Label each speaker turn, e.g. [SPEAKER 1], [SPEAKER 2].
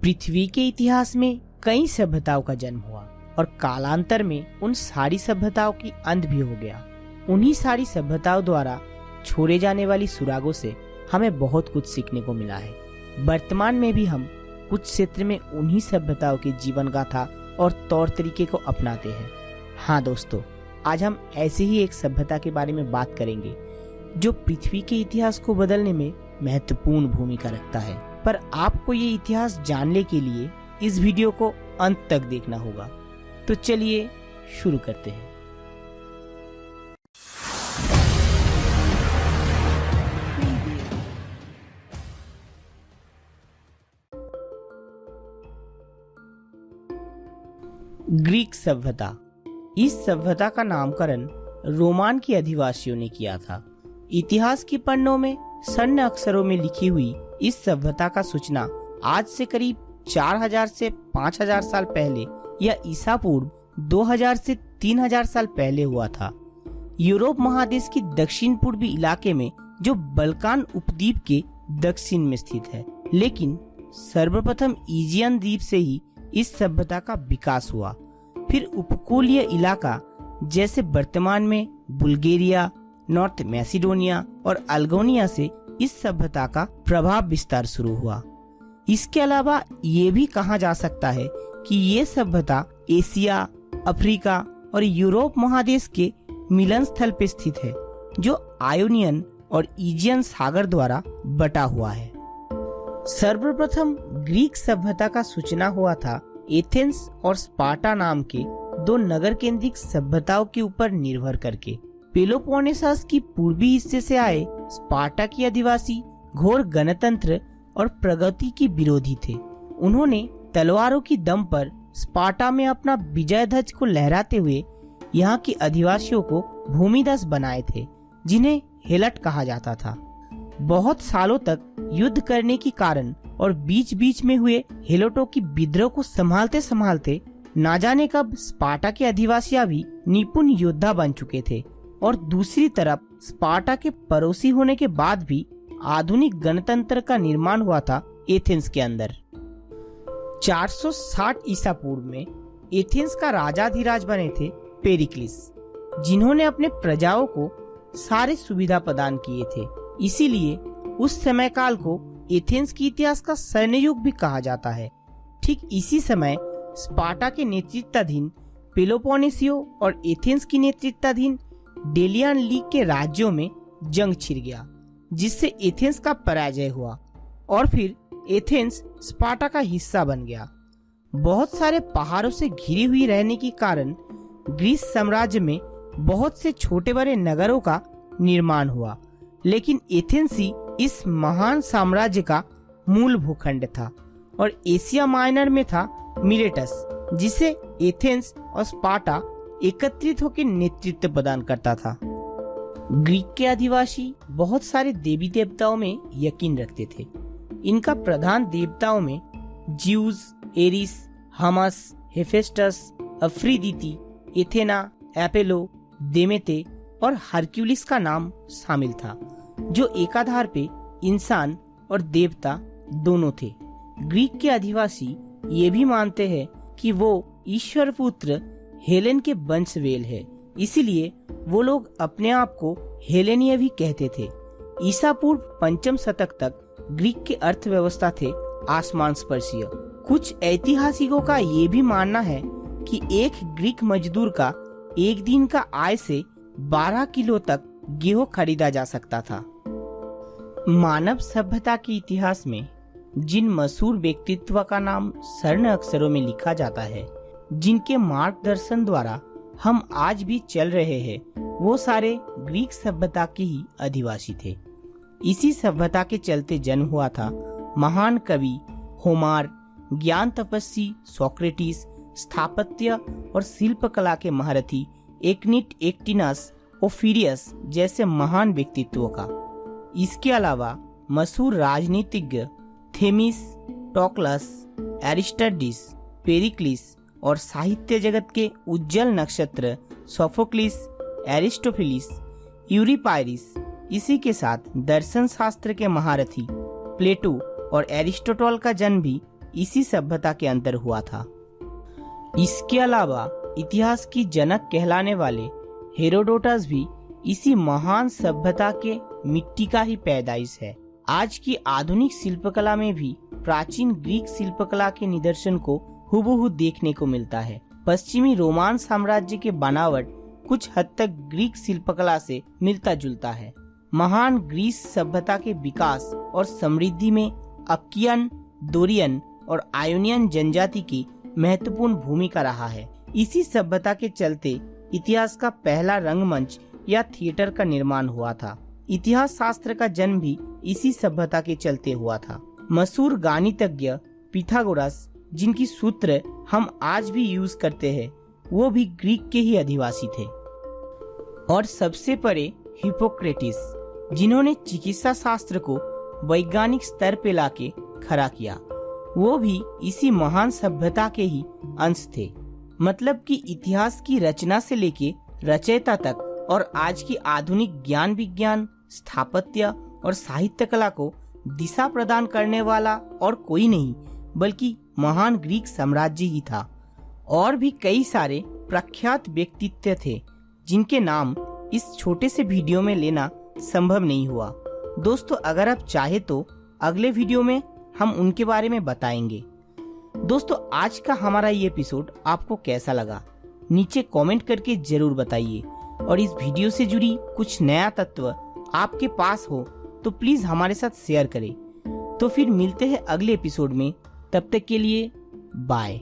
[SPEAKER 1] पृथ्वी के इतिहास में कई सभ्यताओं का जन्म हुआ और कालांतर में उन सारी सभ्यताओं की अंत भी हो गया। उन्हीं सारी सभ्यताओं द्वारा छोड़े जाने वाली सुरागों से हमें बहुत कुछ सीखने को मिला है। वर्तमान में भी हम कुछ क्षेत्र में उन्हीं सभ्यताओं के जीवन गाथा और तौर तरीके को अपनाते हैं। हाँ दोस्तों, आज हम ऐसे ही एक सभ्यता के बारे में बात करेंगे जो पृथ्वी के इतिहास को बदलने में महत्वपूर्ण भूमिका रखता है। पर आपको ये इतिहास जानने के लिए इस वीडियो को अंत तक देखना होगा। तो चलिए शुरू करते हैं। ग्रीक सभ्यता। इस सभ्यता का नामकरण रोमान के अधिवासियों ने किया था। इतिहास की पन्नों में स्वर्ण अक्षरों में लिखी हुई इस सभ्यता का सूचना आज से करीब 4000 से 5000 साल पहले या ईसा पूर्व 2000 से 3000 साल पहले हुआ था। यूरोप महादेश की दक्षिण पूर्वी इलाके में जो बल्कान उपद्वीप के दक्षिण में स्थित है। लेकिन सर्वप्रथम ईजियन द्वीप से ही इस सभ्यता का विकास हुआ। फिर उपकूलीय इलाका जैसे वर्तमान में बुल्गारिया, नॉर्थ मैसिडोनिया और अल्गोनिया से इस सभ्यता का प्रभाव विस्तार शुरू हुआ। इसके अलावा ये भी कहा जा सकता है कि ये सभ्यता एशिया, अफ्रीका और यूरोप महादेश के मिलन स्थल पे स्थित है, जो आयोनियन और ईजियन सागर द्वारा बटा हुआ है। सर्वप्रथम ग्रीक सभ्यता का सूचना हुआ था एथेंस और स्पार्टा नाम के दो नगर केंद्रित सभ्यताओं के ऊपर निर्भर करके। पेलोपोनेसस की पूर्वी हिस्से से आए स्पार्टा के अधिवासी घोर गणतंत्र और प्रगति की विरोधी थे। उन्होंने तलवारों की दम पर स्पार्टा में अपना विजय ध्वज को लहराते हुए यहाँ के अधिवासियों को भूमिदस्यु बनाए थे, जिन्हें हेलट कहा जाता था। बहुत सालों तक युद्ध करने के कारण और बीच बीच में हुए हेलोटों की विद्रोह को संभालते संभालते ना जाने कब स्पार्टा के अधिवासी भी निपुण योद्धा बन चुके थे। और दूसरी तरफ स्पार्टा के पड़ोसी होने के बाद भी आधुनिक गणतंत्र का निर्माण हुआ था एथेंस के अंदर। 460 ईसा पूर्व में एथेंस का राजाधिराज बने थे पेरिक्लिस, जिन्होंने अपने प्रजाओं को सारे सुविधा प्रदान किए थे। इसीलिए उस समय काल को एथेंस के इतिहास का स्वर्ण युग भी कहा जाता है। ठीक इसी समय स्पार्टा के नेतृत्वाधीन पेलोपोनेसियो और एथेंस की नेतृत्वाधीन डेलियन लीग के राज्यों में जंग छिड़ गया, जिससे एथेंस का पराजय हुआ और फिर एथेंस स्पार्टा का हिस्सा बन गया। बहुत सारे पहाड़ों से घिरी हुई रहने के कारण ग्रीस साम्राज्य में बहुत से छोटे बड़े नगरों का निर्माण हुआ, लेकिन एथेंस ही इस महान साम्राज्य का मूल भूखंड था। और एशिया माइनर में था मिलेटस, जिसे एथेंस और स्पार्टा एकत्रित होकर नेतृत्व प्रदान करता था। ग्रीक के अधिवासी बहुत सारे देवी देवताओं में यकीन रखते थे। इनका प्रधान देवताओं में Zeus, Eris, Hermes, Hephaestus, Aphrodite, Athena, Apollo, Demeter और हरक्यूलिस का नाम शामिल था, जो एकाधार पे इंसान और देवता दोनों थे। ग्रीक के अधिवासी ये भी मानते हैं कि वो ईश्वर पुत्र हेलेन के वंशवेल है, इसीलिए वो लोग अपने आप को हेलेनीय भी कहते थे। ईसा पूर्व 5वीं शतक तक ग्रीक के अर्थव्यवस्था थे आसमान स्पर्शीय। कुछ ऐतिहासिकों का ये भी मानना है कि एक ग्रीक मजदूर का एक दिन का आय से 12 किलो तक गेहूं खरीदा जा सकता था। मानव सभ्यता के इतिहास में जिन मशहूर व्यक्तित्व का नाम स्वर्ण अक्षरों में लिखा जाता है, जिनके मार्गदर्शन द्वारा हम आज भी चल रहे हैं, वो सारे ग्रीक सभ्यता के ही अधिवासी थे। इसी सभ्यता के चलते जन्म हुआ था महान कवि होमर, ज्ञान तपस्वी सोक्रेटिस, स्थापत्य और शिल्पकला के महारथी एक्टिनस, ओफिरियस जैसे महान व्यक्तित्वों का। इसके अलावा मशहूर राजनीतिज्ञ थेमिस, टोक्लस, एरिस्टाइडिस, पेरिक्लिस और साहित्य जगत के उज्जवल नक्षत्र सोफोक्लिस, एरिस्टोफिलिस, यूरिपाइरिस, इसी के साथ दर्शन शास्त्र के महारथी प्लेटो और एरिस्टोटल का जन्म भी इसी सभ्यता के अंदर हुआ था। इसके अलावा इतिहास की जनक कहलाने वाले हेरोडोटस भी इसी महान सभ्यता के मिट्टी का ही पैदाइश है। आज की आधुनिक शिल्पकला में भी प्राचीन ग्रीक शिल्पकला के निदर्शन को हूबहू देखने को मिलता है। पश्चिमी रोमान साम्राज्य के बनावट कुछ हद तक ग्रीक शिल्पकला से मिलता जुलता है। महान ग्रीस सभ्यता के विकास और समृद्धि में अक्कियन, डोरियन और आयोनियन जनजाति की महत्वपूर्ण भूमिका रहा है। इसी सभ्यता के चलते इतिहास का पहला रंगमंच या थिएटर का निर्माण हुआ था। इतिहास शास्त्र का जन्म भी इसी सभ्यता के चलते हुआ था। मशहूर गणितज्ञ पिथागोरस, जिनकी सूत्र हम आज भी यूज करते हैं, वो भी ग्रीक के ही अधिवासी थे। और सबसे परे हिप्पोक्रेटिस, जिन्होंने चिकित्सा शास्त्र को वैज्ञानिक स्तर पे लाके खड़ा किया, वो भी इसी महान सभ्यता के ही अंश थे। मतलब कि इतिहास की रचना से लेके रचयिता तक और आज की आधुनिक ज्ञान विज्ञान, स्थापत्य और साहित्य कला को दिशा प्रदान करने वाला और कोई नहीं बल्कि महान ग्रीक साम्राज्य ही था। और भी कई सारे प्रख्यात व्यक्तित्व थे जिनके नाम इस छोटे से वीडियो में लेना संभव नहीं हुआ। दोस्तों, अगर आप चाहे तो अगले वीडियो में हम उनके बारे में बताएंगे। दोस्तों, आज का हमारा ये एपिसोड आपको कैसा लगा नीचे कमेंट करके जरूर बताइए। और इस वीडियो से जुड़ी कुछ नया तत्व आपके पास हो तो प्लीज हमारे साथ शेयर करें। तो फिर मिलते हैं अगले एपिसोड में, तब तक के लिए बाय।